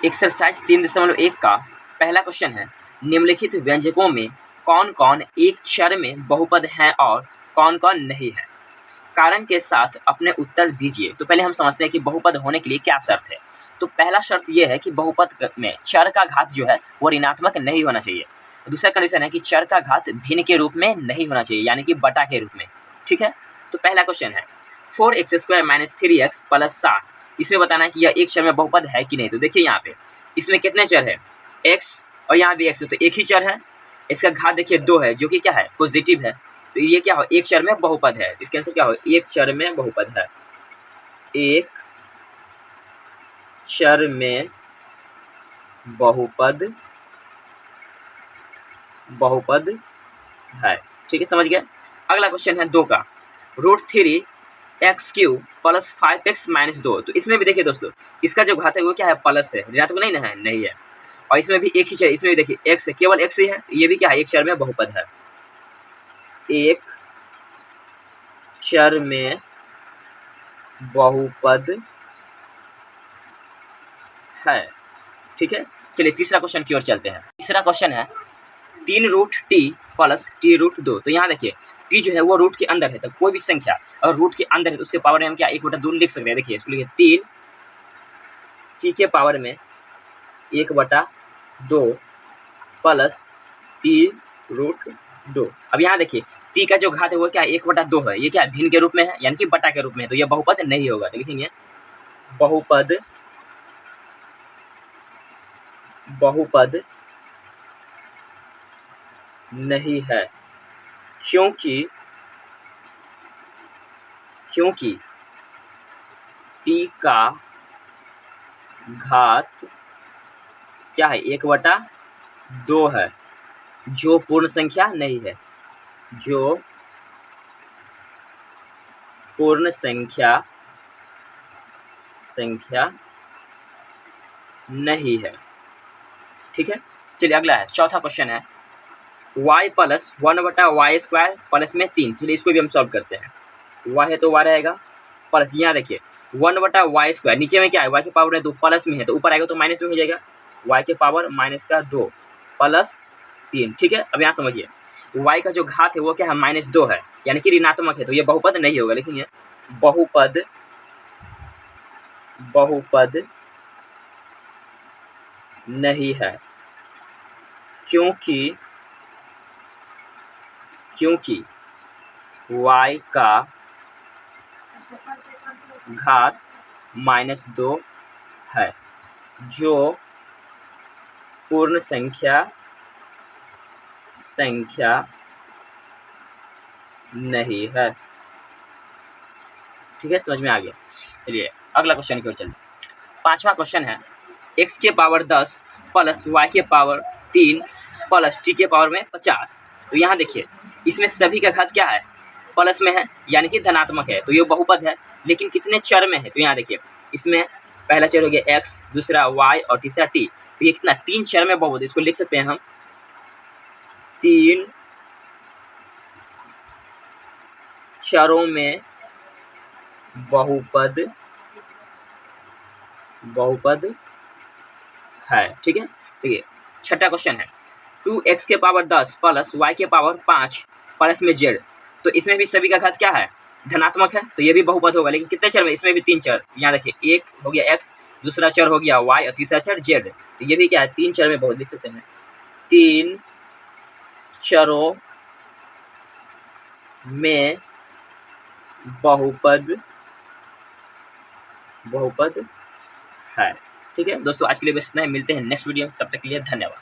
Exercise 3.1 का पहला question है, निम्नलिखित व्यंजकों में कौन कौन एक चर में बहुपद हैं और कौन कौन नहीं है। कारण के साथ अपने उत्तर दीजिए। तो पहले हम समझते हैं कि बहुपद होने के लिए क्या शर्त है। तो पहला शर्त यह है कि बहुपद में चर का घात जो है वो ऋणात्मक नहीं होना चाहिए। दूसरा कंडीशन है कि चर का घात भिन्न के रूप में नहीं होना चाहिए, यानी कि बटा के रूप में। ठीक है, तो पहला क्वेश्चन है 4x² - 3x + 7। इसमें बताना है कि यह एक चर में बहुपद है कि नहीं। तो देखिए यहाँ पे इसमें कितने चर है, x और यहाँ भी x है, तो एक ही चर है। इसका घात देखिए 2 है, जो कि क्या है, पॉजिटिव है। तो ये क्या हो, एक चर में बहुपद है। इसके आंसर क्या हो, एक चर में बहुपद है, एक चर में बहुपद है। ठीक है, समझ गए। अगला क्वेश्चन है 2 का, √3x³ + 5x - 2। तो इसमें भी देखिए दोस्तों, इसका जो घात है वो क्या है, प्लस है, ऋणात्मक नहीं ना है, नहीं है। और इसमें भी एक ही चर, इसमें भी देखिए x है, केवल x ही है। ये भी क्या है, एक चर में बहुपद है, एक चर में बहुपद है। ठीक है, चलिए तीसरा क्वेश्चन की ओर चलते हैं। तीसरा क्वेश्चन है 3√t + t√2। तो यहाँ देखिए t जो है वो रूट के अंदर है, तो कोई भी संख्या अगर रूट के अंदर है तो उसके पावर में हम क्या 1/2 लिख सकते हैं। देखिए इसको लिखिए 3 t के पावर में 1/2 + t√2। अब यहाँ देखिए t का जो घात है वो क्या 1/2 है, ये क्या भिन्न के रूप में है, यानी कि बटा के रूप में है, तो ये बहुपद नहीं होगा। तो लिखेंगे बहुपद नहीं है, क्योंकि t का घात क्या है, 1/2 है, जो पूर्ण संख्या नहीं है, जो पूर्ण संख्या नहीं है। ठीक है, चलिए अगला है चौथा क्वेश्चन है y + 1/y² प्लस में 3। चलिए इसको भी हम सॉल्व करते हैं। y है तो y रहेगा, प्लस यहाँ देखिए 1/y², नीचे में क्या है, y के पावर में 2 प्लस में है, तो ऊपर आएगा तो माइनस में हो जाएगा, y के पावर -2 + 3। ठीक है, अब यहाँ समझिए y का जो घात है वो क्या है, -2 है, यानी कि ऋणात्मक है, तो ये बहुपद नहीं होगा। लेकिन ये बहुपद नहीं है, क्योंकि y का घात -2 है, जो पूर्ण संख्या नहीं है। ठीक है, समझ में आ गया। चलिए अगला क्वेश्चन की ओर चलते हैं। पांचवा क्वेश्चन है x के पावर 10 + y के पावर 3 + t के पावर में 50। तो यहाँ देखिए इसमें सभी का घात क्या है, प्लस में है, यानी कि धनात्मक है, तो ये बहुपद है। लेकिन कितने चर में है, तो यहाँ देखिए इसमें पहला चर हो गया x, दूसरा y और तीसरा t। तो ये कितना, 3 चर में बहुपद। इसको लिख सकते हैं हम 3 चरों में बहुपद है। ठीक है, देखिए छठा क्वेश्चन है 2x के पावर 10 + y के पावर 5 प्लस में z। तो इसमें भी सभी का घात क्या है, धनात्मक है, तो ये भी बहुपद होगा। लेकिन कितने चर में, इसमें भी 3 चर। यहाँ देखिए एक हो गया x, दूसरा चर हो गया y और तीसरा चर z। तो ये भी क्या है, 3 चर में बहुपद लिख सकते हैं, 3 चरों में बहुपद है। ठीक है दोस्तों, आज के लिए बस इतना ही, मिलते हैं नेक्स्ट वीडियो में, तब तक के लिए धन्यवाद।